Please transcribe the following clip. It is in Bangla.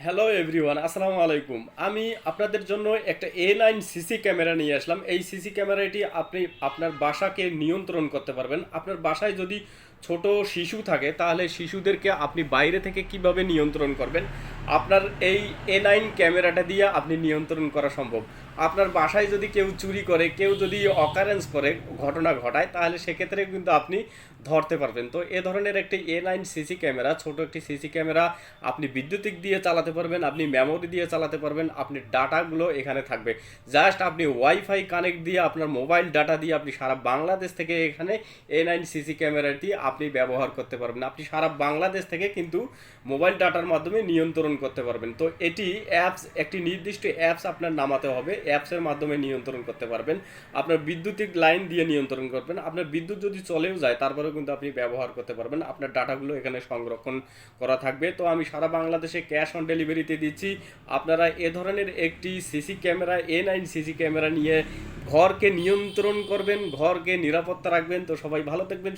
হ্যালো এভরিওয়ান, আসসালামু আলাইকুম। আমি আপনাদের জন্য একটা A9 সিসি ক্যামেরা নিয়ে আসলাম। এই সিসি ক্যামেরাটি আপনি আপনার বাসাকে নিয়ন্ত্রণ করতে পারবেন। আপনার বাসায় যদি ছোট শিশু থাকে তাহলে শিশুদেরকে আপনি বাইরে থেকে কিভাবে নিয়ন্ত্রণ করবেন, আপনার এই A9 ক্যামেরাটা দিয়ে আপনি নিয়ন্ত্রণ করা সম্ভব। আপনার বাসায় যদি কেউ চুরি করে, কেউ যদি অকারেন্স করে, ঘটনা ঘটায়, তাহলে সেক্ষেত্রে কিন্তু আপনি ধরতে পারবেন। তো এ ধরনের একটি A9 সিসি ক্যামেরা, ছোট একটি সিসি ক্যামেরা, আপনি বিদ্যুতিক দিয়ে চালাতে পারবেন, আপনি মেমোরি দিয়ে চালাতে পারবেন, আপনি ডাটাগুলো এখানে থাকবে। জাস্ট আপনি ওয়াইফাই কানেক্ট দিয়ে আপনার মোবাইল ডাটা দিয়ে আপনি সারা বাংলাদেশ থেকে এখানে A9 সিসি ক্যামেরাটি আপনি ব্যবহার করতে পারবেন। আপনি সারা বাংলাদেশ থেকে কিন্তু মোবাইল ডাটার মাধ্যমে নিয়ন্ত্রণ করতে পারবেন। তো এটি অ্যাপস, একটি নির্দিষ্ট অ্যাপস আপনার নামাতে হবে, অ্যাপসের মাধ্যমে নিয়ন্ত্রণ করতে পারবেন। আপনার বিদ্যুতিক লাইন দিয়ে নিয়ন্ত্রণ করবেন। আপনার বিদ্যুৎ যদি চলেও যায় তারপরেও কিন্তু আপনি ব্যবহার করতে পারবেন। আপনার ডাটাগুলো এখানে সংরক্ষণ করা থাকবে। তো আমি সারা বাংলাদেশে ক্যাশ অন ডেলিভারিতে দিচ্ছি। আপনারা এ ধরনের একটি CC camera, A9 CC camera নিয়ে ঘরকে নিয়ন্ত্রণ করবেন, ঘরকে নিরাপত্তা রাখবেন। তো সবাই ভালো থাকবেন।